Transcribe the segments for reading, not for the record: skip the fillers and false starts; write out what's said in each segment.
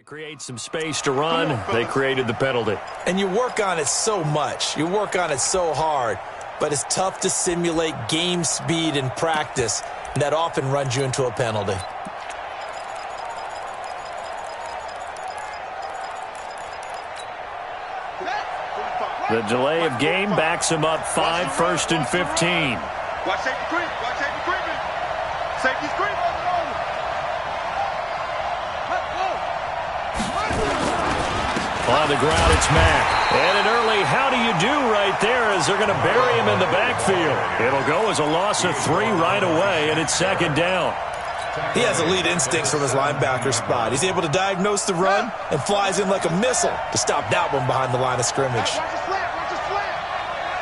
create some space to run. They created the penalty. And you work on it so much. You work on it so hard. But it's tough to simulate game speed in practice. And that often runs you into a penalty. The delay of game backs him up 5, 1st and 15. Watch safety creep. Watch safety creeping. Safety's creeping. On the ground, it's Mack. And an early how do you do right there as they're going to bury him in the backfield. It'll go as a loss of 3 right away, and it's 2nd down. He has elite instincts from his linebacker spot. He's able to diagnose the run and flies in like a missile to stop that one behind the line of scrimmage. Watch his slant.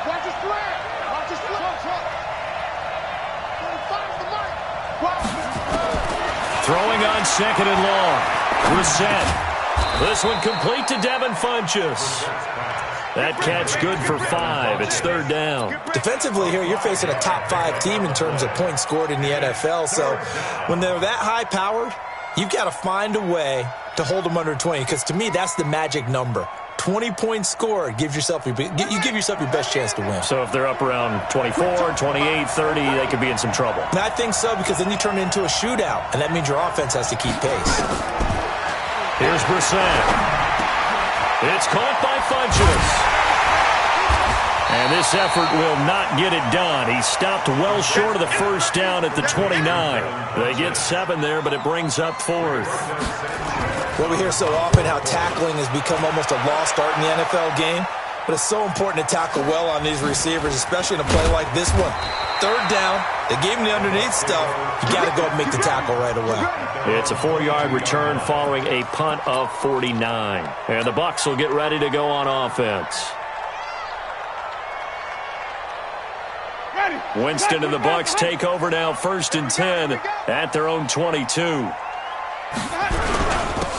Watch his slant. Watch his slant. Watch his slant. He finds the mark. Throwing on 2nd and long. Reset. This one complete to Devin Funchess. That catch good for 5. It's 3rd down. Defensively here, you're facing a top 5 team in terms of points scored in the NFL. So when they're that high-powered, you've got to find a way to hold them under 20. Because to me, that's the magic number. 20 points scored, you give yourself your best chance to win. So if they're up around 24, 28, 30, they could be in some trouble. And I think so, because then you turn it into a shootout, and that means your offense has to keep pace. Here's Brissett. It's caught by Funchess. And this effort will not get it done. He stopped well short of the 1st down at the 29. They get 7 there, but it brings up 4th. Well, we hear so often how tackling has become almost a lost art in the NFL game. But it's so important to tackle well on these receivers, especially in a play like this one. 3rd down, they gave him the underneath stuff. You got to go and make the tackle right away. It's a 4-yard return following a punt of 49. And the Bucs will get ready to go on offense. Winston and the Bucs take over now, 1st and 10 at their own 22.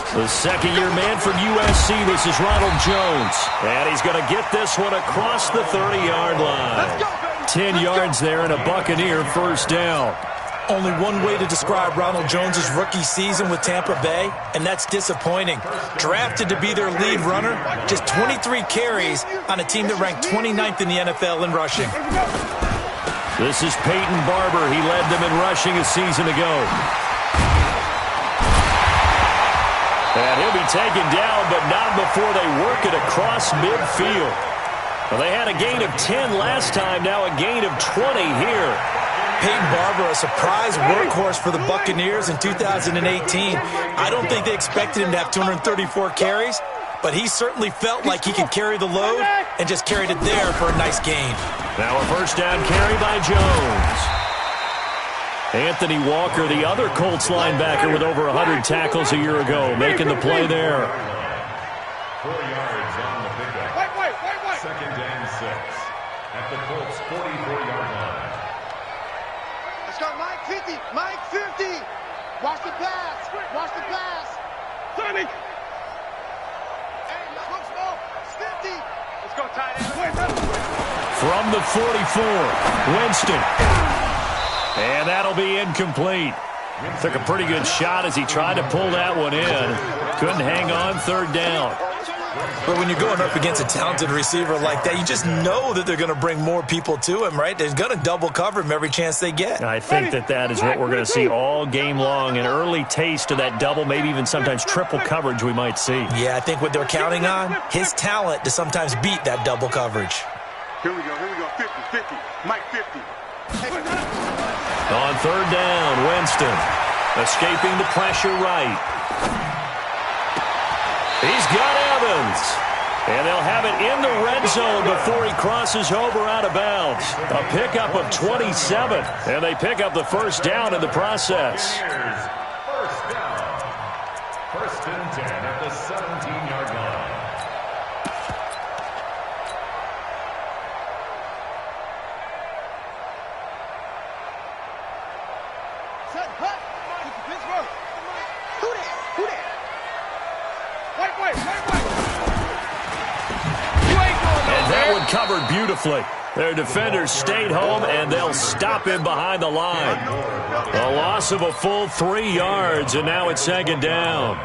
The 2nd-year man from USC, this is Ronald Jones. And he's going to get this one across the 30-yard line. 10 yards there and a Buccaneer 1st down. Only one way to describe Ronald Jones' rookie season with Tampa Bay, and that's disappointing. Drafted to be their lead runner, just 23 carries on a team that ranked 29th in the NFL in rushing. This is Peyton Barber. He led them in rushing a season ago. And he'll be taken down, but not before they work it across midfield. Well, they had a gain of 10 last time, now a gain of 20 here. Peyton Barber, a surprise workhorse for the Buccaneers in 2018. I don't think they expected him to have 234 carries, but he certainly felt like he could carry the load and just carried it there for a nice gain. Now a 1st down carry by Jones. Anthony Walker, the other Colts linebacker with over 100 tackles a year ago, making the play there. 4 yards on the pickup. 2nd and 6 at the Colts' 44-yard line. Let's go, Mike 50. Mike 50. Watch the pass. Watch the pass. 30. Hey, let's go slow. 50. Let's go tight end. From the 44, Winston. And that'll be incomplete. Took a pretty good shot as he tried to pull that one in. Couldn't hang on, 3rd down. But when you're going up against a talented receiver like that, you just know that they're going to bring more people to him, right? They're going to double cover him every chance they get. I think that is what we're going to see all game long. An early taste of that double, maybe even sometimes triple coverage we might see. Yeah, I think what they're counting on, his talent to sometimes beat that double coverage. Here we go. 50. Mike 50. On 3rd down, Winston escaping the pressure right. He's got Evans. And they'll have it in the red zone before he crosses over out of bounds. A pickup of 27. And they pick up the 1st down in the process. 1st down. 1st and 10 at the 17-yard line. And that one covered beautifully. Their defenders stayed home, and they'll stop him behind the line. A loss of a full 3 yards, and now it's 2nd down.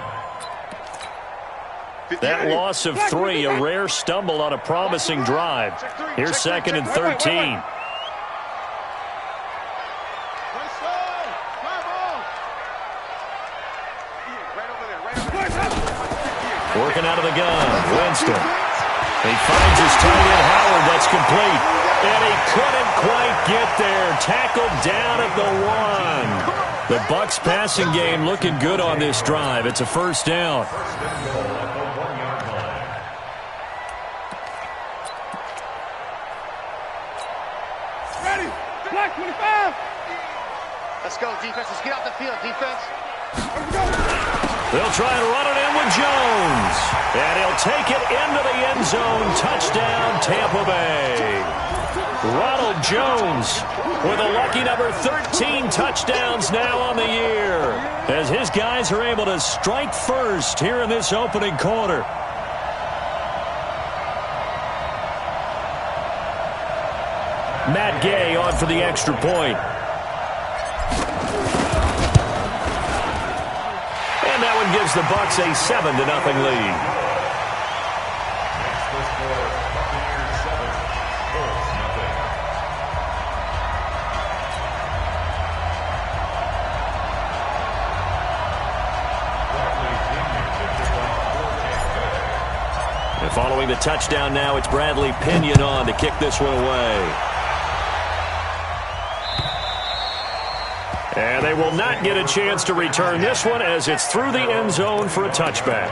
That loss of 3, a rare stumble on a promising drive. Here's 2nd and 13. Working out of the gun, Winston. He finds his tight end, Howard. That's complete. And he couldn't quite get there. Tackled down at the 1. The Bucs passing game looking good on this drive. It's a first down. Ready. Black 25. Let's go, defense. Let's get off the field, defense. They'll try and run it in with Jones. And he'll take it into the end zone. Touchdown, Tampa Bay. Ronald Jones with a lucky number 13 touchdowns now on the year, as his guys are able to strike first here in this opening quarter. Matt Gay on for the extra point. And that one gives the Bucs a 7-0 lead. And following the touchdown now, it's Bradley Pinion on to kick this one away. And they will not get a chance to return this one as it's through the end zone for a touchback.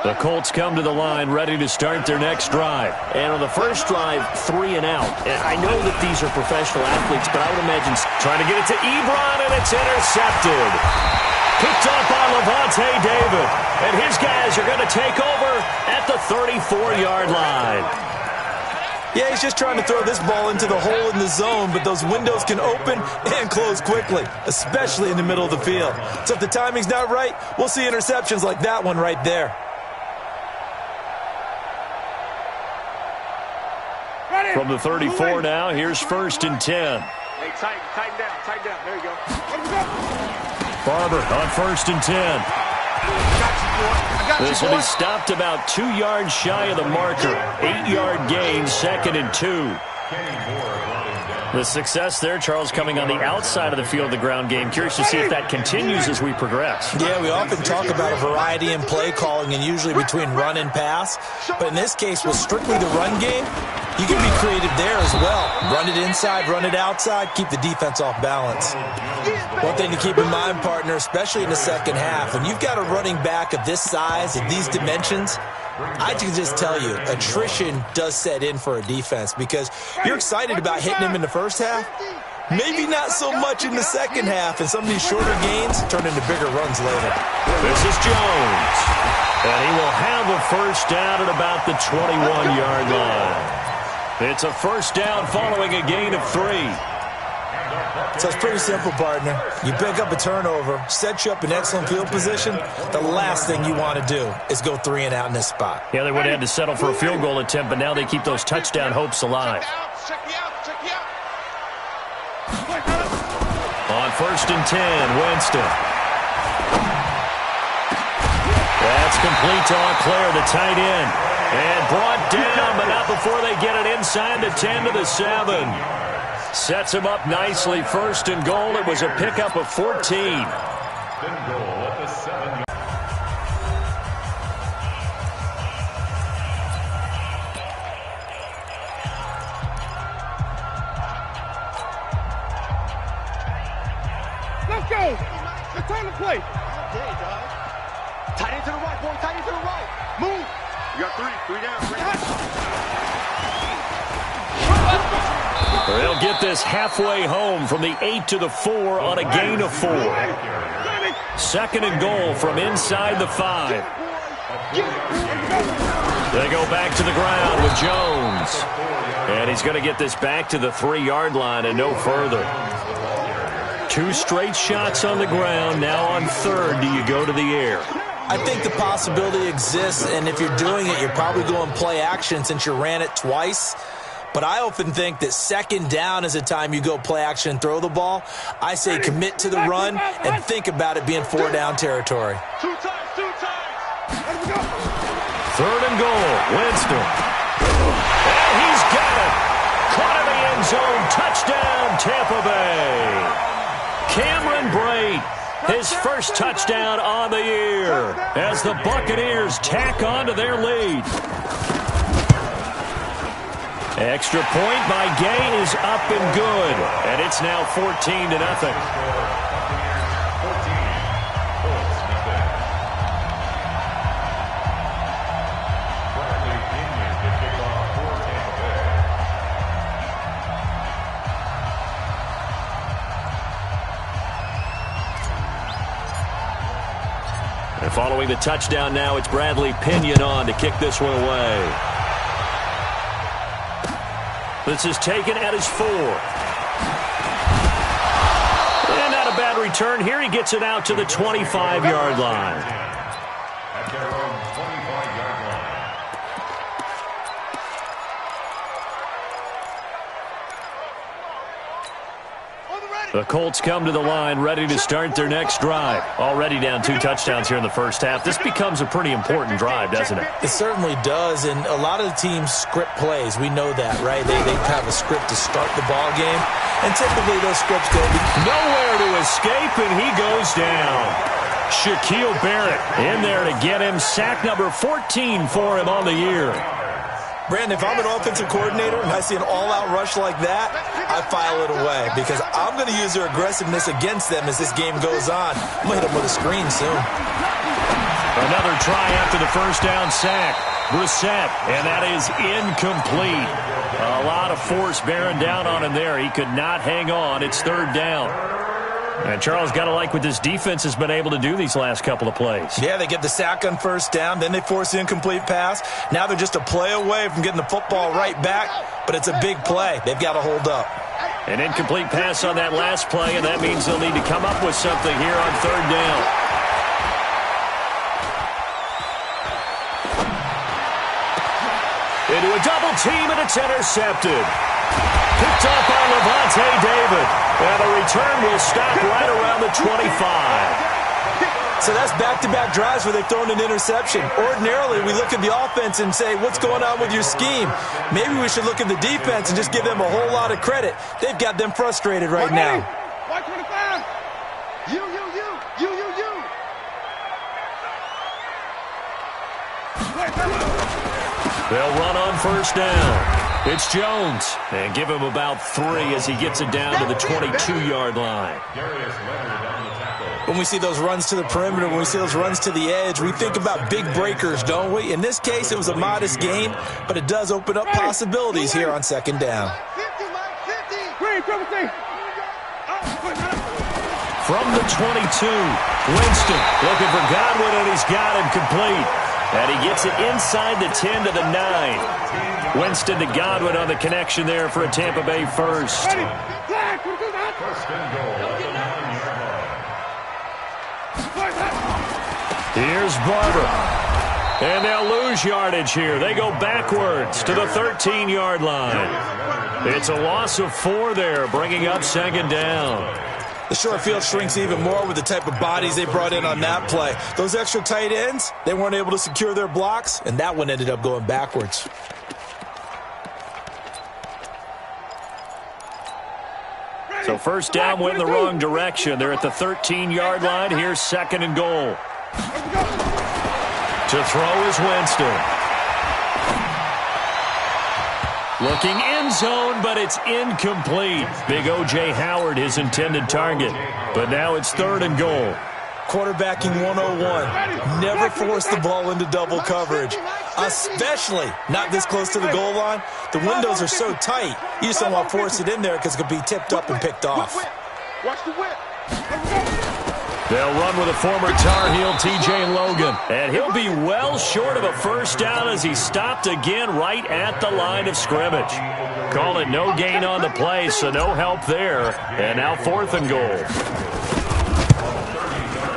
The Colts come to the line ready to start their next drive. And on the first drive, 3 and out. And I know that these are professional athletes, but I would imagine trying to get it to Ebron, and it's intercepted. Picked up by Levante David. And his guys are going to take over at the 34-yard line. Yeah, he's just trying to throw this ball into the hole in the zone, but those windows can open and close quickly, especially in the middle of the field. So if the timing's not right, we'll see interceptions like that one right there. From the 34 now, here's 1st and 10. Hey, tighten down. There you go. Barber on 1st and 10. This one is stopped about 2 yards shy of the marker. 8-yard gain, 2nd and 2. The success there, Charles, coming on the outside of the field, the ground game. Curious to see if that continues as we progress. Yeah, we often talk about a variety in play calling and usually between run and pass. But in this case, with strictly the run game, you can be creative there as well. Run it inside, run it outside, keep the defense off balance. One thing to keep in mind, partner, especially in the second half, when you've got a running back of this size, of these dimensions, I can just tell you, attrition does set in for a defense because you're excited about hitting him in the first half. Maybe not so much in the second half, and some of these shorter gains turn into bigger runs later. This is Jones, and he will have a first down at about the 21-yard line. It's a first down following a gain of 3. So it's pretty simple, partner. You pick up a turnover, set you up in excellent field position. The last thing you want to do is go 3 and out in this spot. Yeah, they would have had to settle for a field goal attempt, but now they keep those touchdown hopes alive. On 1st and 10, Winston. That's complete to Auclair, the tight end. And brought down, but not before they get it inside the 10 to the 7. Sets him up nicely. 1st and goal. It was a pickup of 14. Let's go. It's time to play. Tight end to the right, boy. Tight end to the right. Move. You got 3 down. 3 down. They'll get this halfway home from the 8 to the 4 on a gain of 4. 2nd and goal from inside the 5. They go back to the ground with Jones. And he's going to get this back to the 3-yard line and no further. 2 straight shots on the ground. Now on 3rd, do you go to the air? I think the possibility exists, and if you're doing it, you're probably going play action since you ran it twice. But I often think that second down is a time you go play action and throw the ball. I say commit to the run and think about it being 4-down territory. Two times. Let him go. Third and goal, Winston. And he's got it. Caught in the end zone. Touchdown, Tampa Bay. Cameron Brate, his first touchdown on the year as the Buccaneers tack on to their lead. Extra point by Gay is up and good, and it's now 14-0. And following the touchdown now, it's Bradley Pinion on to kick this one away. This is taken at his 4. And not a bad return here. He gets it out to the 25-yard line. At their own 25-yard line. The Colts come to the line ready to start their next drive. Already down 2 touchdowns here in the first half. This becomes a pretty important drive, doesn't it? It certainly does, and a lot of the teams script plays. We know that, right? They have a script to start the ball game, and typically those scripts go nowhere to escape, and he goes down. Shaquille Barrett in there to get him. Sack number 14 for him on the year. Brandon, if I'm an offensive coordinator and I see an all-out rush like that, I file it away because I'm going to use their aggressiveness against them as this game goes on. I'm going to hit them with a screen soon. Another try after the first down sack. Brissett, and that is incomplete. A lot of force bearing down on him there. He could not hang on. It's third down. And Charles, got to like what this defense has been able to do these last couple of plays. Yeah, they get the sack on first down, then they force the incomplete pass. Now they're just a play away from getting the football right back, but it's a big play. They've got to hold up. An incomplete pass on that last play, and that means they'll need to come up with something here on third down. Into a double team, and it's intercepted. Picked up on Levante David. And the return will stop right around the 25. So that's back-to-back drives where they've thrown an interception. Ordinarily, we look at the offense and say, what's going on with your scheme? Maybe we should look at the defense and just give them a whole lot of credit. They've got them frustrated right now. 125. You. They'll run on first down. It's Jones, and give him about 3 as he gets it down to the 22-yard line. When we see those runs to the perimeter, when we see those runs to the edge, we think about big breakers, don't we? In this case, it was a modest gain, but it does open up possibilities here on second down. From the 22, Winston looking for Godwin, and he's got him complete. And he gets it inside the 10 to the 9. Winston to Godwin on the connection there for a Tampa Bay first. First and goal at the 9-yard line. Here's Barber. And they'll lose yardage here. They go backwards to the 13-yard line. It's a loss of 4 there, bringing up second down. The short field shrinks even more with the type of bodies they brought in on that play. Those extra tight ends, they weren't able to secure their blocks, and that one ended up going backwards. So first down went in the wrong direction. They're at the 13-yard line. Here's second and goal. To throw is Winston. Looking end zone, but it's incomplete. Big O.J. Howard, his intended target. But now it's third and goal. Quarterbacking 101. Never force the ball into double coverage, especially not this close to the goal line. The windows are so tight, you just don't want to force it in there because it could be tipped up and picked off. Watch the whip. They'll run with a former Tar Heel, T.J. Logan. And he'll be well short of a first down as he stopped again right at the line of scrimmage. Call it no gain on the play, so no help there. And now fourth and goal.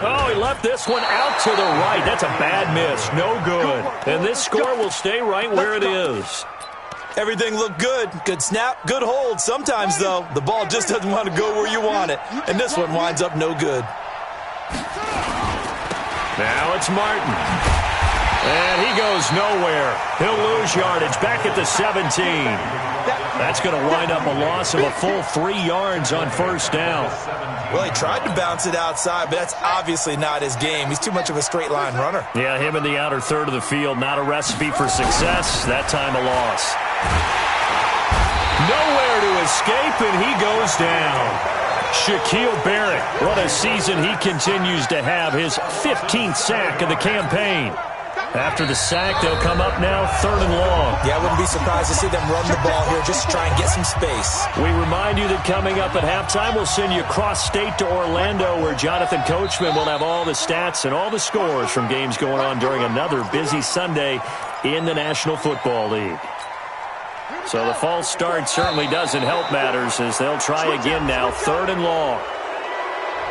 Oh, he left this one out to the right. That's a bad miss. No good. And this score will stay right where it is. Everything looked good. Good snap, good hold. Sometimes, though, the ball just doesn't want to go where you want it. And this one winds up no good. Now it's Martin. And he goes nowhere. He'll lose yardage back at the 17. That's going to wind up a loss of a full 3 yards on first down. Well, he tried to bounce it outside, but that's obviously not his game. He's too much of a straight line runner. Yeah, him in the outer third of the field, not a recipe for success. That time a loss. Nowhere to escape, and he goes down. Shaquille Barrett, what a season he continues to have. His 15th sack of the campaign. After the sack, they'll come up now 3rd and long. Yeah, I wouldn't be surprised to see them run the ball here just to try and get some space. We remind you that coming up at halftime, we'll send you cross-state to Orlando, where Jonathan Coachman will have all the stats and all the scores from games going on during another busy Sunday in the National Football League. So the false start certainly doesn't help matters as they'll try again now, 3rd and long.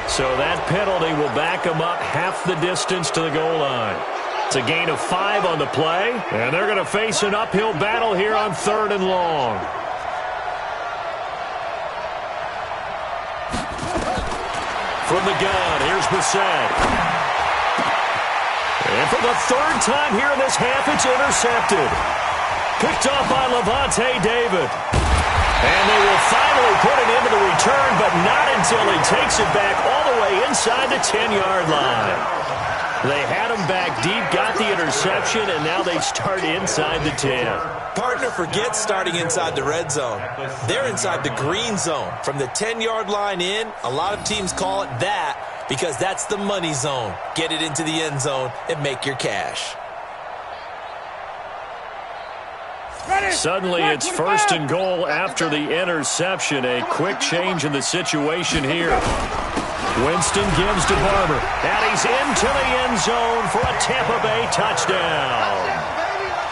So that penalty will back them up half the distance to the goal line. It's a gain of 5 on the play, and they're going to face an uphill battle here on 3rd and long. From the gun, here's Brissett. And for the 3rd time here in this half, it's intercepted. Picked off by Levante David. And they will finally put it into the return, but not until he takes it back all the way inside the 10-yard line. They had him back deep, got the interception, and now they start inside the 10. Partner forgets starting inside the red zone. They're inside the green zone. From the 10-yard line in, a lot of teams call it that because that's the money zone. Get it into the end zone and make your cash. Suddenly it's 1st and goal after the interception. A quick change in the situation here. Winston gives to Barber, and he's into the end zone for a Tampa Bay touchdown.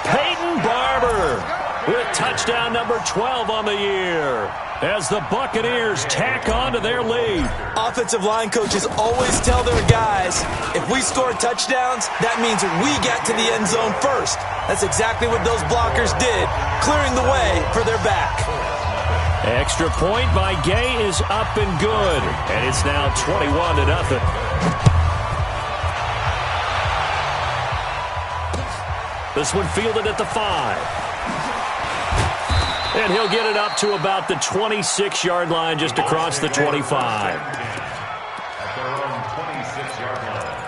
Peyton Barber with touchdown number 12 on the year as the Buccaneers tack on to their lead. Offensive line coaches always tell their guys, if we score touchdowns, that means we get to the end zone first. That's exactly what those blockers did, clearing the way for their back. Extra point by Gay is up and good, and it's now 21-0. This one fielded at the 5. And he'll get it up to about the 26-yard line, just across the 25. At their own 26-yard line.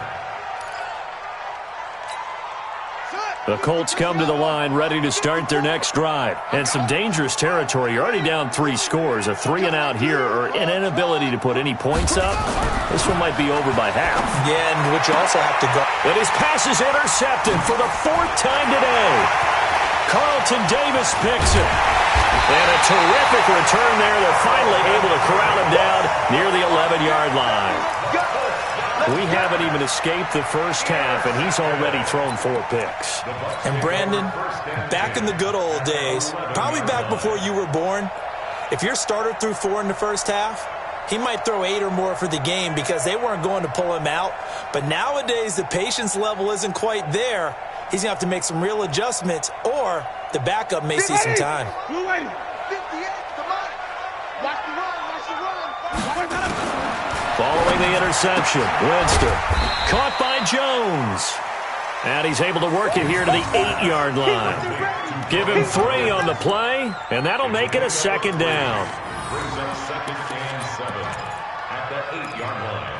The Colts come to the line ready to start their next drive. And some dangerous territory. You're already down 3 scores. A 3-and-out here or an inability to put any points up. This one might be over by half. Yeah, and what you also have to go. And his pass is intercepted for the 4th time today. Carlton Davis picks it. And a terrific return there. They're finally able to corral him down near the 11-yard line. We haven't even escaped the first half, and he's already thrown 4 picks. And Brandon, back in the good old days, probably back before you were born, if your starter threw 4 in the first half, he might throw 8 or more for the game because they weren't going to pull him out. But nowadays, the patience level isn't quite there. He's going to have to make some real adjustments, or the backup may see some time. Following the interception, Winston caught by Jones. And he's able to work it here to the 8-yard line. Give him 3 on the play, and that'll make it a 2nd down. Brings up 2nd and 7 at the 8-yard line.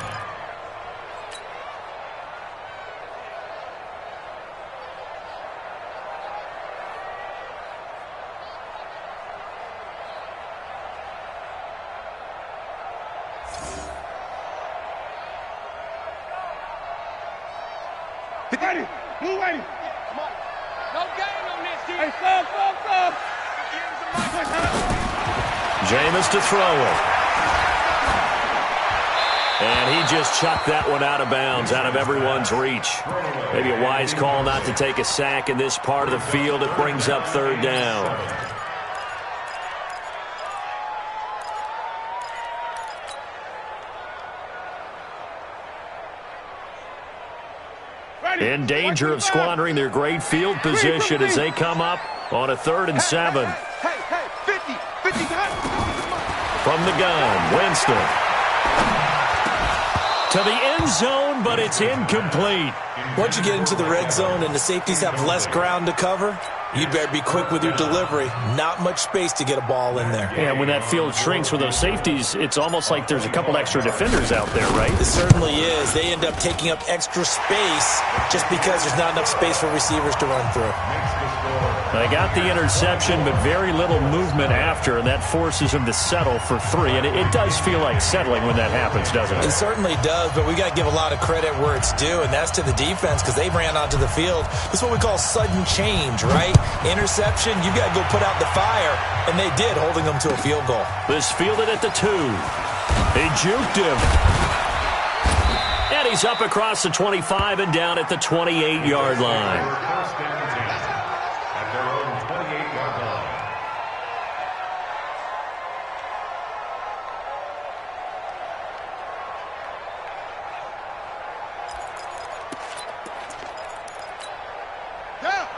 Ready. Move ready. Come on. No game on this team. Hey, stop. Jameis to throw it. And he just chucked that one out of bounds, out of everyone's reach. Maybe a wise call not to take a sack in this part of the field. It brings up 3rd down. In danger of squandering their great field position as they come up on a 3rd and 7. Hey, 50 From the gun, Winston. To the end zone, but it's incomplete. Once you get into the red zone and the safeties have less ground to cover, you'd better be quick with your delivery. Not much space to get a ball in there. And when that field shrinks with those safeties, it's almost like there's a couple extra defenders out there, right? It certainly is. They end up taking up extra space just because there's not enough space for receivers to run through. They got the interception, but very little movement after, and that forces them to settle for 3. And it does feel like settling when that happens, doesn't it? It certainly does, but we got to give a lot of credit where it's due, and that's to the defense because they ran onto the field. This is what we call sudden change, right? Interception, you got to go put out the fire, and they did, holding them to a field goal. This fielded at the 2. He juked him. And he's up across the 25 and down at the 28-yard line.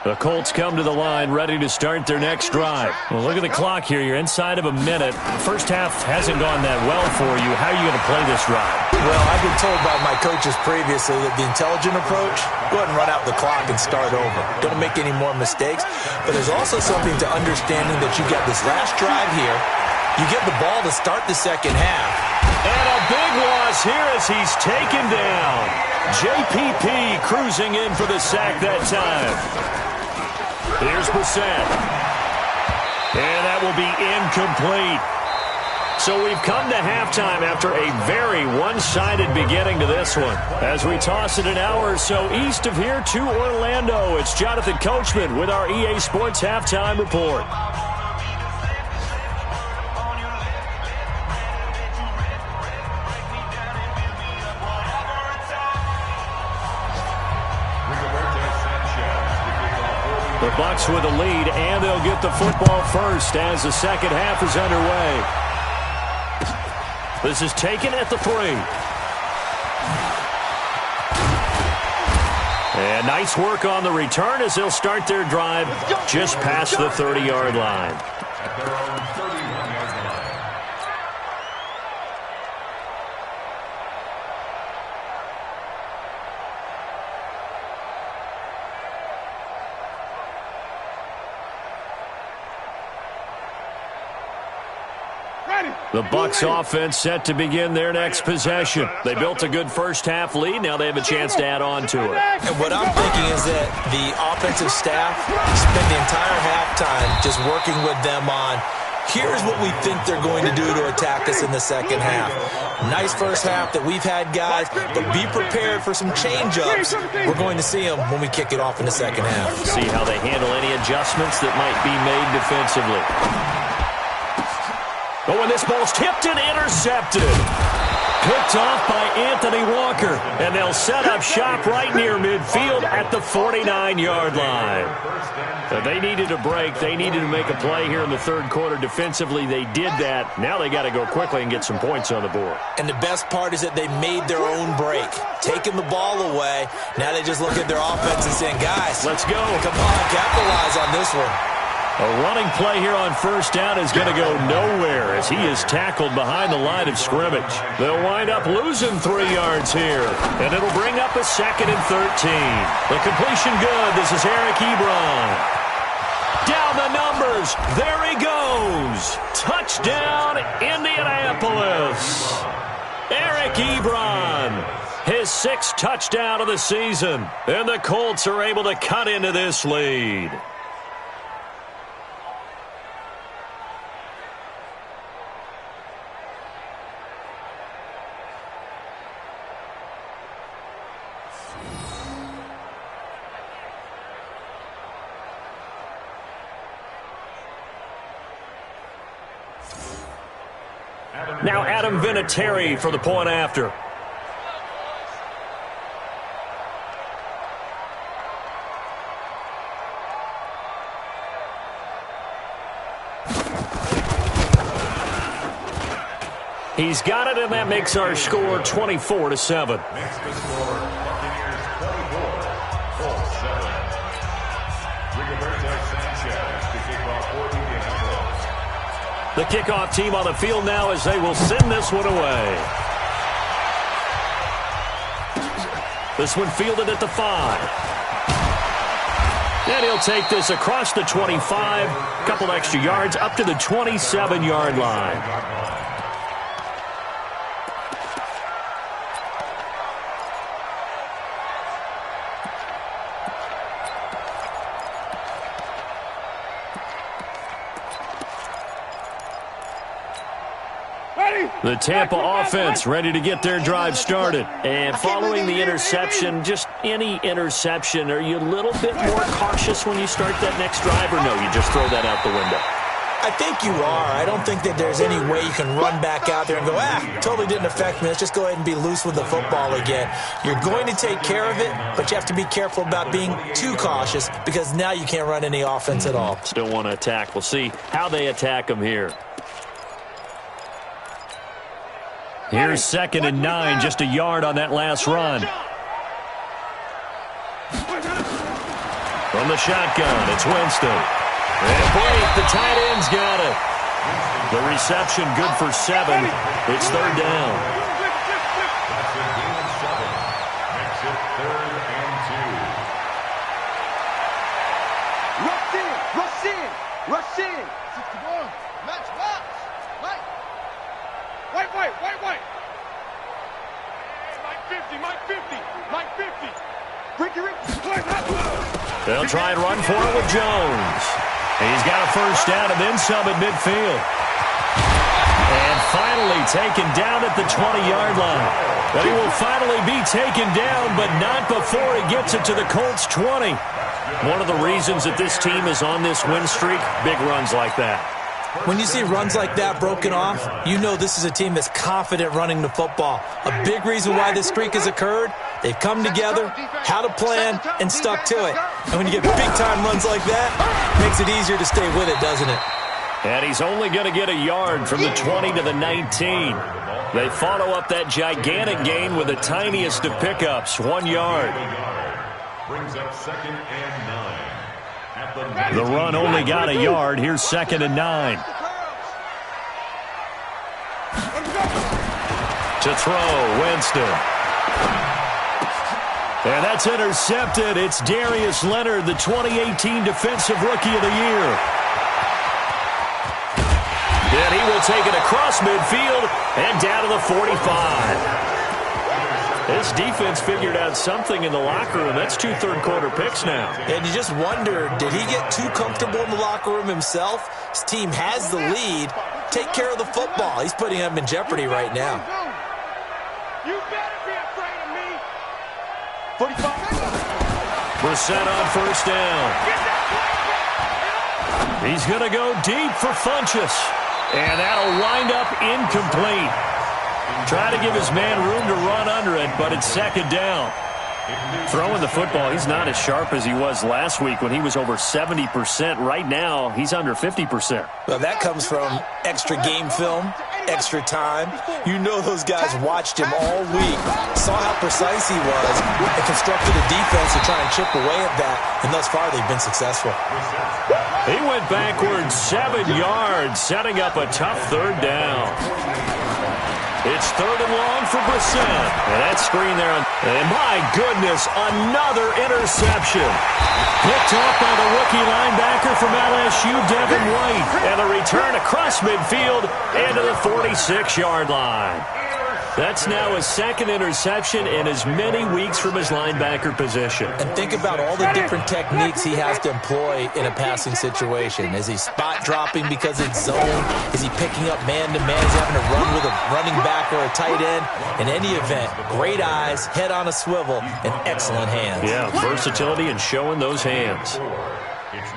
The Colts come to the line, ready to start their next drive. Well, look at the clock here. You're inside of a minute. The first half hasn't gone that well for you. How are you going to play this drive? Well, I've been told by my coaches previously that the intelligent approach, go ahead and run out the clock and start over. Don't make any more mistakes. But there's also something to understanding that you got this last drive here. You get the ball to start the second half. And a big loss here as he's taken down. JPP cruising in for the sack that time. Here's Brissett. And that will be incomplete. So we've come to halftime after a very one-sided beginning to this one. As we toss it an hour or so east of here to Orlando, it's Jonathan Coachman with our EA Sports Halftime Report. The Bucs with a lead, and they'll get the football first as the second half is underway. This is taken at the 3. And nice work on the return as they'll start their drive just past the 30-yard line. At their own 31-yard line. The Bucs offense set to begin their next possession. They built a good first-half lead. Now they have a chance to add on to it. And what I'm thinking is that the offensive staff spent the entire halftime just working with them on, here's what we think they're going to do to attack us in the second half. Nice first half that we've had, guys, but be prepared for some change-ups. We're going to see them when we kick it off in the second half. See how they handle any adjustments that might be made defensively. Oh, and this ball's tipped and intercepted. Picked off by Anthony Walker. And they'll set up shop right near midfield at the 49-yard line. So they needed a break. They needed to make a play here in the third quarter. Defensively, they did that. Now they got to go quickly and get some points on the board. And the best part is that they made their own break. Taking the ball away. Now they just look at their offense and saying, guys, let's go. Come on, capitalize on this one. A running play here on first down is going to go nowhere as he is tackled behind the line of scrimmage. They'll wind up losing 3 yards here, and it'll bring up a 2nd and 13. The completion good. This is Eric Ebron. Down the numbers. There he goes. Touchdown, Indianapolis. Eric Ebron. His 6th touchdown of the season, and the Colts are able to cut into this lead. Now Adam Vinatieri for the point after. He's got it, and that makes our score 24-7. Makes the score Buccaneers 24, The kickoff team on the field now as they will send this one away. This one fielded at the 5. And he'll take this across the 25, a couple extra yards up to the 27-yard line. The Tampa offense ready to get their drive started. And following the interception, just any interception, are you a little bit more cautious when you start that next drive, or no, you just throw that out the window? I think you are. I don't think that there's any way you can run back out there and go, totally didn't affect me. Let's just go ahead and be loose with the football again. You're going to take care of it, but you have to be careful about being too cautious because now you can't run any offense at all. Still want to attack. We'll see how they attack them here. Here's 2nd and 9, just a yard on that last run. From the shotgun, it's Winston. And Blake, the tight end's got it. The reception good for 7. It's 3rd down. Makes it 3rd and 2. Rush in. 61. Match box. Wait. Mike 50. They'll try and run for it with Jones. He's got a first down and then some at midfield. And finally taken down at the 20-yard line. But he will finally be taken down, but not before he gets it to the Colts 20. One of the reasons that this team is on this win streak, big runs like that. When you see runs like that broken off, you know this is a team that's confident running the football. A big reason why this streak has occurred, they've come together, had a plan, and stuck to it. And when you get big-time runs like that, it makes it easier to stay with it, doesn't it? And he's only going to get a yard from the 20 to the 19. They follow up that gigantic gain with the tiniest of pickups, 1 yard. Brings up 2nd and 9. The run only got a yard. Here's 2nd and 9. To throw, Winston. And that's intercepted. It's Darius Leonard, the 2018 Defensive Rookie of the Year. And he will take it across midfield and down to the 45. This defense figured out something in the locker room. That's 2 third-quarter picks now. And you just wonder, did he get too comfortable in the locker room himself? His team has the lead. Take care of the football. He's putting them in jeopardy right now. You better be afraid of me. 45. Brissett on first down. He's going to go deep for Funchess. And that'll wind up incomplete. Try to give his man room to run under it, but it's 2nd down. Throwing the football, he's not as sharp as he was last week when he was over 70%. Right now, he's under 50%. Well, that comes from extra game film, extra time. You know those guys watched him all week, saw how precise he was, and constructed a defense to try and chip away at that, and thus far they've been successful. He went backwards 7 yards, setting up a tough 3rd down. It's 3rd and long for Brissett. And that screen there. And my goodness, another interception. Picked up by the rookie linebacker from LSU, Devin White. And the return across midfield and to the 46-yard line. That's now his 2nd interception in as many weeks from his linebacker position. And think about all the different techniques he has to employ in a passing situation. Is he spot dropping because it's zone? Is he picking up man-to-man? Is he having to run with a running back or a tight end? In any event, great eyes, head on a swivel, and excellent hands. Yeah, versatility and showing those hands.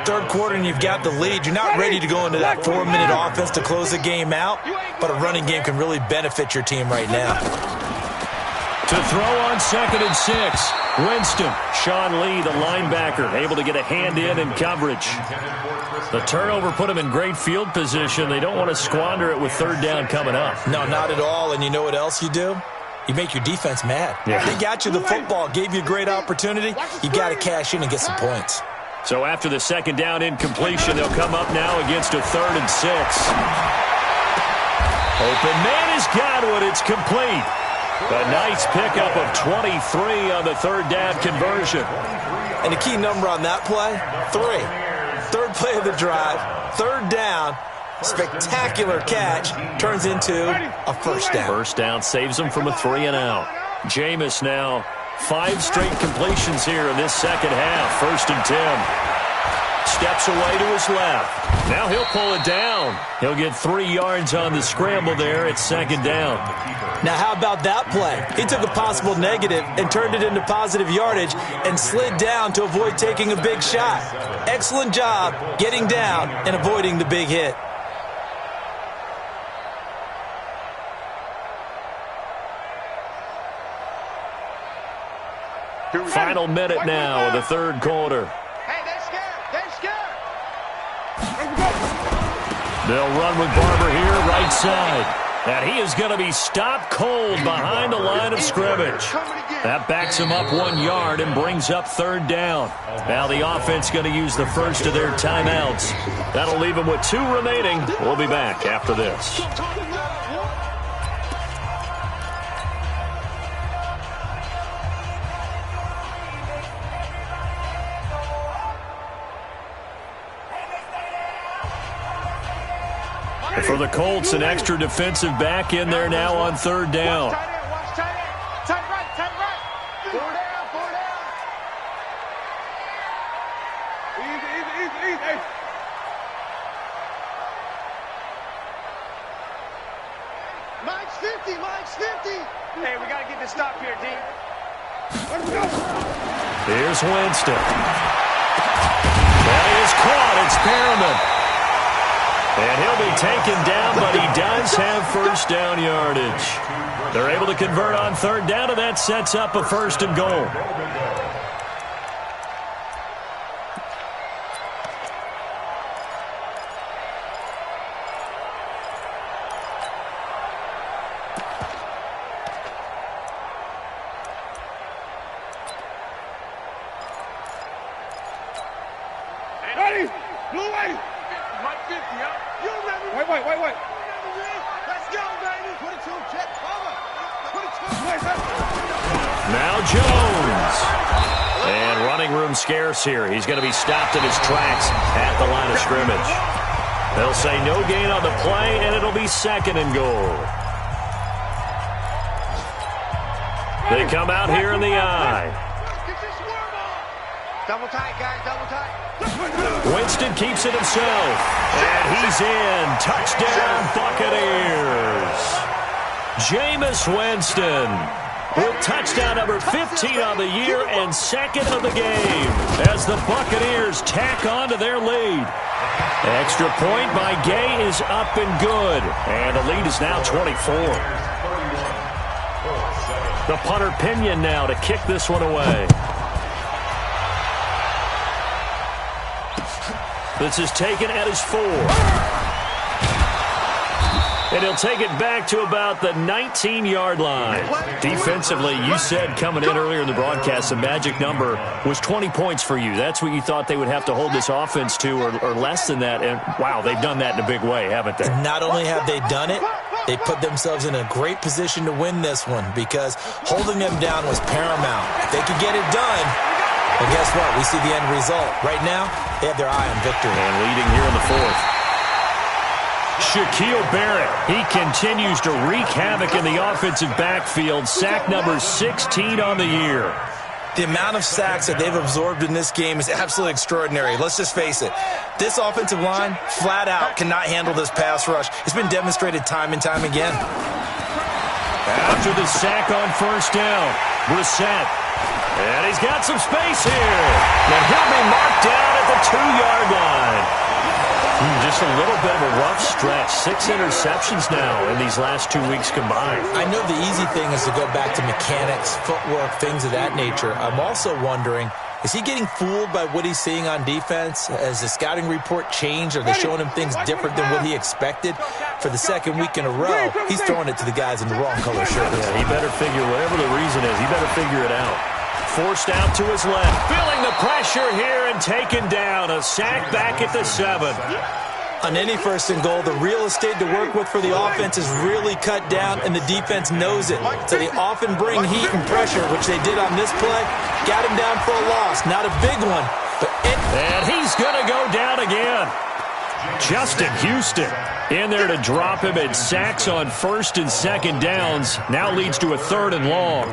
3rd quarter and you've got the lead. You're not ready to go into that 4-minute offense to close the game out, but a running game can really benefit your team right now. To throw on 2nd and 6, Winston. Sean Lee, the linebacker, able to get a hand in coverage. The turnover put him in great field position. They don't want to squander it with 3rd down coming up. No, not at all. And you know what else you do? You make your defense mad. Yeah. They got you the football, gave you a great opportunity. You got to cash in and get some points. So after the second down incompletion, they'll come up now against a 3rd and 6. Open man has got it. It's complete. A nice pickup of 23 on the 3rd down conversion. And the key number on that play, 3. 3rd play of the drive, 3rd down. Spectacular catch turns into a 1st down. 1st down saves them from a 3 and out. Jameis now 5 straight completions here in this second half. 1st and 10. Steps away to his left. Now he'll pull it down. He'll get 3 yards on the scramble there at 2nd down. Now how about that play? He took a possible negative and turned it into positive yardage and slid down to avoid taking a big shot. Excellent job getting down and avoiding the big hit. Final minute now of the 3rd quarter. Hey, they're scared. They're scared. They'll run with Barber here, right side. And he is going to be stopped cold behind the line of scrimmage. That backs him up 1 yard and brings up 3rd down. Now the offense going to use the first of their timeouts. That'll leave them with 2 remaining. We'll be back after this. For the Colts, an extra defensive back in there now on 3rd down. Watch tight end. Tight right. 4 down. 4 down. Easy. Mike's 50. Hey, we got to get this stop here, D. Let's go. Here's Winston. That is caught. It's Perriman. And he'll be taken down, but he does have 1st down yardage. They're able to convert on 3rd down, and that sets up a 1st and goal. Ready? Blue way. Mike 50, huh? You remember? Wait. Let's go, baby. 22, check cover. 22. Now Jones. And running room scarce here. He's going to be stopped in his tracks at the line of scrimmage. They'll say no gain on the play, and it'll be 2nd and goal. They come out here in the eye. Get your swerve on. Double tight, guys. Double tight. Winston keeps it himself. And he's in. Touchdown, Buccaneers. Jameis Winston with touchdown number 15 on the year and 2nd of the game as the Buccaneers tack on to their lead. Extra point by Gay is up and good. And the lead is now 24. The punter Pinion now to kick this one away. This is taken at his 4. And he'll take it back to about the 19-yard line. Defensively, you said coming in earlier in the broadcast, the magic number was 20 points for you. That's what you thought they would have to hold this offense to, or less than that. And, wow, they've done that in a big way, haven't they? Not only have they done it, they put themselves in a great position to win this one because holding them down was paramount. If they could get it done, well, guess what? We see the end result. Right now, they have their eye on victory. And leading here in the 4th. Shaquille Barrett, he continues to wreak havoc in the offensive backfield. Sack number 16 on the year. The amount of sacks that they've absorbed in this game is absolutely extraordinary. Let's just face it. This offensive line, flat out, cannot handle this pass rush. It's been demonstrated time and time again. After the sack on 1st down, Brissett. And he's got some space here. And he'll be marked down at the 2-yard line. Just a little bit of a rough stretch. 6 interceptions now in these last 2 weeks combined. I know the easy thing is to go back to mechanics, footwork, things of that nature. I'm also wondering, is he getting fooled by what he's seeing on defense? Has the scouting report changed? Are they showing him things different than what he expected? For the 2nd week in a row, he's throwing it to the guys in the wrong color shirts. Yeah, he better figure, whatever the reason is, he better figure it out. forced out to his left. Feeling the pressure here and taken down. A sack back at the 7. On any first and goal, the real estate to work with for the offense is really cut down, and the defense knows it. So they often bring heat and pressure, which they did on this play. Got him down for a loss. Not a big one, but and he's going to go down again. Justin Houston in there to drop him, and sacks on first and second downs. Now leads to a 3rd and long.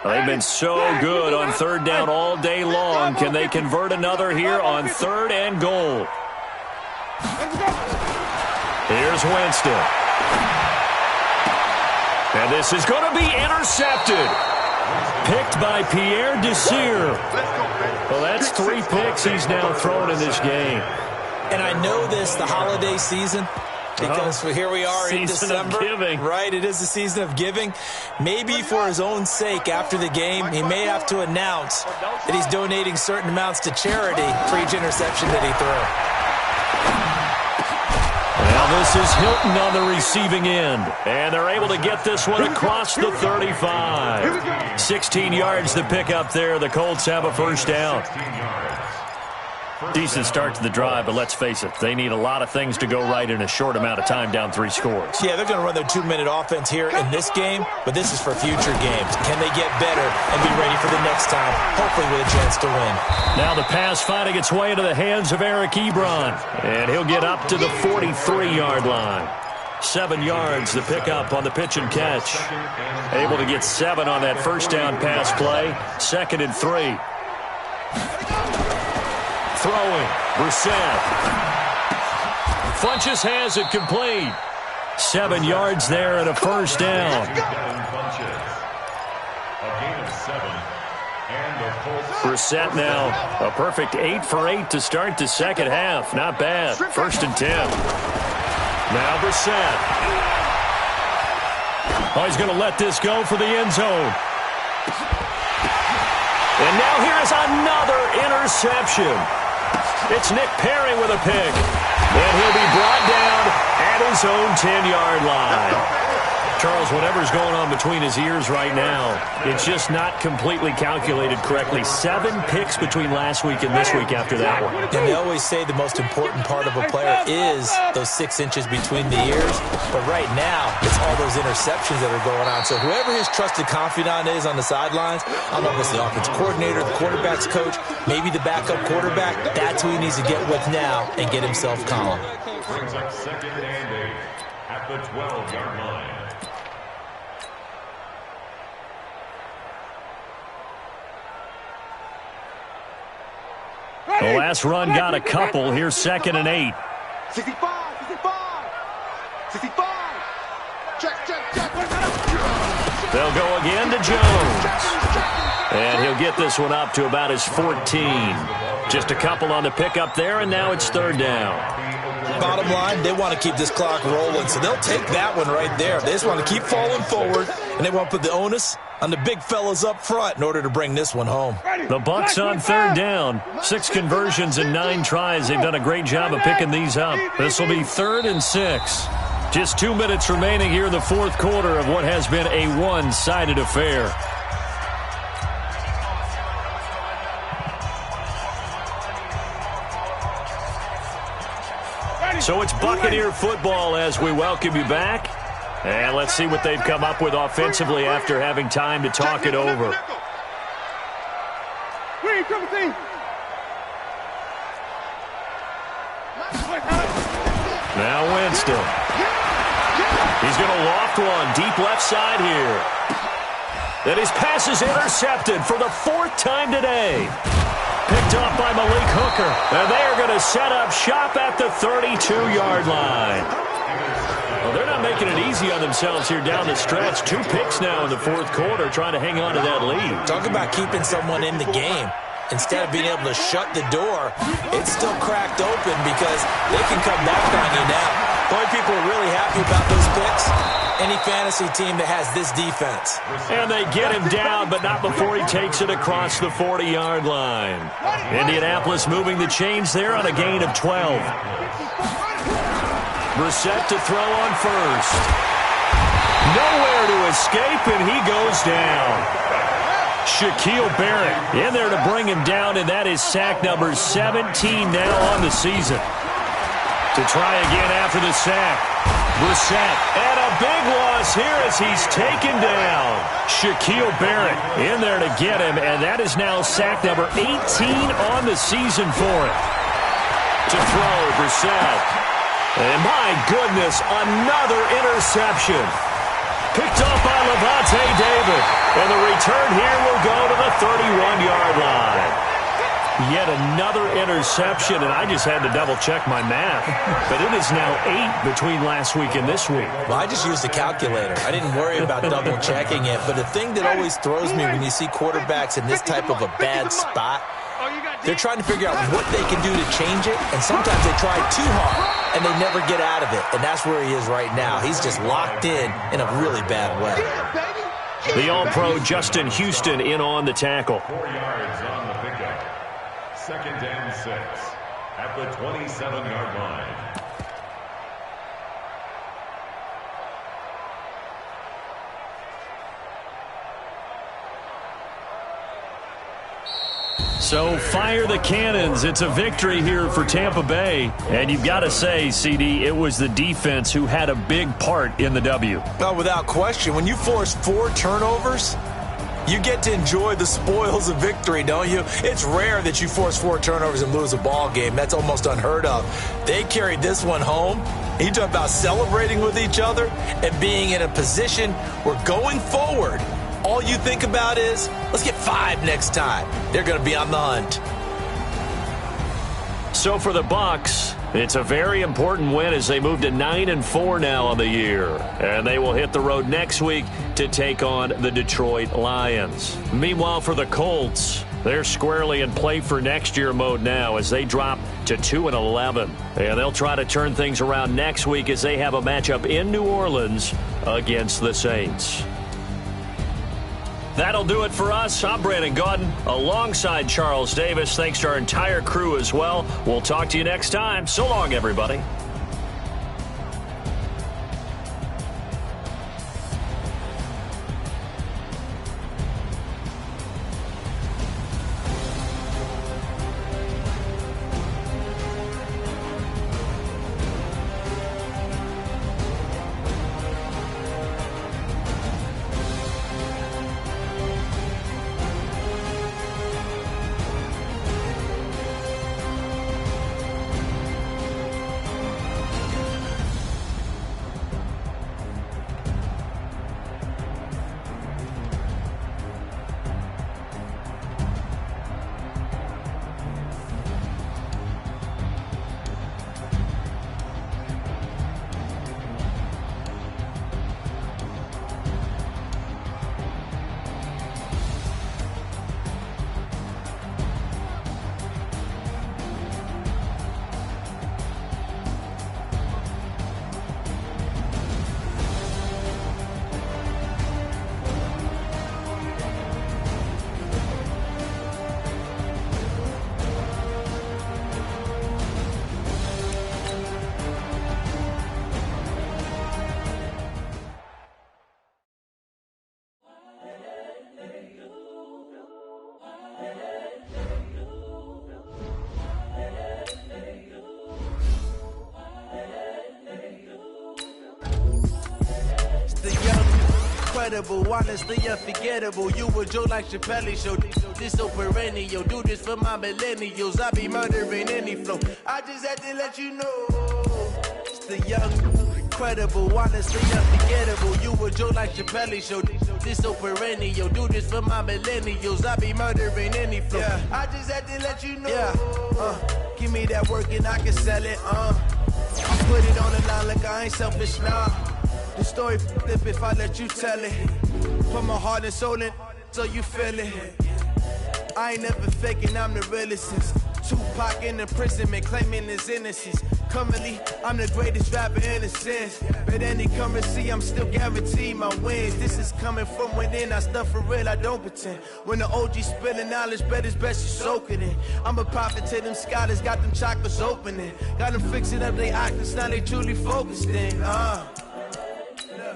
They've been so good on 3rd down all day long. Can they convert another here on 3rd and goal? Here's Winston. And this is going to be intercepted. Picked by Pierre Desir. Well, that's 3 picks he's now thrown in this game. And I know this, the holiday season, because here we are in December. Right, it is the season of giving. Maybe for his own sake after the game, he may have to announce that he's donating certain amounts to charity for each interception that he threw. Well, this is Hilton on the receiving end. And they're able to get this one across the 35. 16 yards to pick up there. The Colts have a 1st down. Decent start to the drive, but let's face it, they need a lot of things to go right in a short amount of time, down 3 scores. Yeah, they're going to run their 2-minute offense here in this game, but this is for future games. Can they get better and be ready for the next time, hopefully with a chance to win? Now the pass finding its way into the hands of Eric Ebron, and he'll get up to the 43-yard line. 7 yards to pick up on the pitch and catch. Able to get 7 on that 1st down pass play. 2nd and 3. Throwing, Brissett. Funchess has it complete. 7 yards there and a 1st down. Brissett now a perfect 8 for 8 to start the second half. Not bad. 1st and 10. Now Brissett. Oh, he's going to let this go for the end zone. And now here is another interception. It's Nick Perry with a pick. And he'll be brought down at his own 10-yard line. Charles, whatever's going on between his ears right now, it's just not completely calculated correctly. 7 picks between last week and this week after that one. And they always say the most important part of a player is those 6 inches between the ears. But right now, it's all those interceptions that are going on. So whoever his trusted confidant is on the sidelines, I don't know if it's the offensive coordinator, the quarterback's coach, maybe the backup quarterback, that's who he needs to get with now and get himself calm. Brings up 2nd and 8 at the 12-yard line. The last run got a couple. Here's 2nd and 8. 65, 65, 65. Check. They'll go again to Jones. And he'll get this one up to about his 14. Just a couple on the pickup there, and now it's 3rd down. Bottom line, they want to keep this clock rolling, so they'll take that one right there. They just want to keep falling forward, and they want to put the onus on the big fellas up front in order to bring this one home. The Bucs on 3rd down. 6 conversions and 9 tries. They've done a great job of picking these up. This will be 3rd and 6. Just 2 minutes remaining here in the 4th quarter of what has been a one-sided affair. So it's Buccaneer football as we welcome you back. And let's see what they've come up with offensively after having time to talk it over. Now Winston. He's going to loft one deep left side here. Then his pass is intercepted for the 4th time today. Picked up by Malik Hooker. And they are going to set up shop at the 32-yard line. Well, they're not making it easy on themselves here down the stretch. 2 picks now in the 4th quarter, trying to hang on to that lead. Talk about keeping someone in the game. Instead of being able to shut the door, it's still cracked open because they can come back on you now. The only people who are really happy about those picks, any fantasy team that has this defense. And they get him down, but not before he takes it across the 40-yard line. Indianapolis moving the chains there on a gain of 12. Brissett to throw on first. Nowhere to escape, and he goes down. Shaquille Barrett in there to bring him down, and that is sack number 17 now on the season. To try again after the sack. Brissett, and a big loss here as he's taken down. Shaquille Barrett in there to get him, and that is now sack number 18 on the season for him. To throw, Brissett. And my goodness, another interception. Picked off by Levante David. And the return here will go to the 31-yard line. Yet another interception, and I just had to double-check my math. But it is now 8 between last week and this week. Well, I just used a calculator. I didn't worry about double-checking it. But the thing that always throws me when you see quarterbacks in this type of a bad spot, they're trying to figure out what they can do to change it, and sometimes they try too hard, and they never get out of it. And that's where he is right now. He's just locked in a really bad way. The All-Pro Justin Houston in on the tackle. 4 yards on the pickup. 2nd and 6 at the 27-yard line. So fire the cannons. It's a victory here for Tampa Bay. And you've got to say, CD, it was the defense who had a big part in the W. Well, without question, when you force 4 turnovers, you get to enjoy the spoils of victory, don't you? It's rare that you force 4 turnovers and lose a ball game. That's almost unheard of. They carried this one home. You talk about celebrating with each other and being in a position where going forward, all you think about is, let's get 5 next time. They're going to be on the hunt. So for the Bucs, it's a very important win as they move to 9-4 now on the year. And they will hit the road next week to take on the Detroit Lions. Meanwhile, for the Colts, they're squarely in play for next year mode now as they drop to 2-11. And they'll try to turn things around next week as they have a matchup in New Orleans against the Saints. That'll do it for us. I'm Brandon Gaudin alongside Charles Davis. Thanks to our entire crew as well. We'll talk to you next time. So long, everybody. Incredible, honestly unforgettable. You a Joe like Chappelle show. This so perennial. Do this for my millennials. I be murdering any flow. I just had to let you know. It's the young, incredible, honestly unforgettable. You a Joe like Chappelle show. This so perennial. Do this for my millennials. I be murdering any flow. Yeah. I just had to let you know. Yeah. Give me that work and I can sell it. I put it on the line like I ain't selfish now. The story flip if I let you tell it. Put my heart and soul in so you feel it. I ain't never faking, I'm the realest since Tupac in the prison, man, claiming his innocence. Currently, I'm the greatest rapper in a sense. But any currency, I'm still guaranteed my wins. This is coming from within, I stuff for real, I don't pretend. When the OG spilling knowledge, bet it's best you soak it in. I'm a prophet to them scholars, got them chakras opening. Got them fixing up they octaves, now they truly focused in.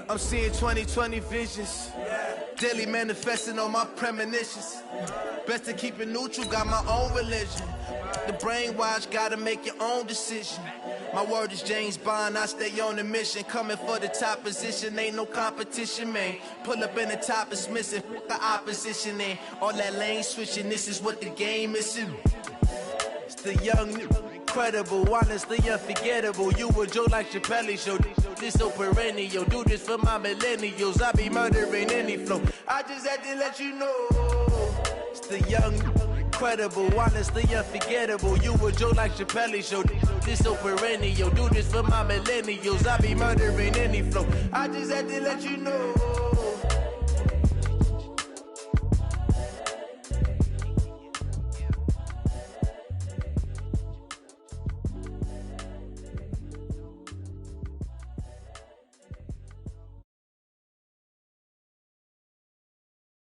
I'm seeing 2020 visions. Daily manifesting on my premonitions. Best to keep it neutral, got my own religion. The brainwash, gotta make your own decision. My word is James Bond, I stay on the mission. Coming for the top position, ain't no competition, man. Pull up in the top is missing, the opposition in. All that lane switching, this is what the game is. It's the young, incredible, honestly unforgettable. You a joke like Chappelle show. This so perennial, do this for my millennials. I be murdering any flow. I just had to let you know. It's the young, incredible, honestly unforgettable. You a joke like Chappelle show. This so perennial, do this for my millennials. I be murdering any flow. I just had to let you know.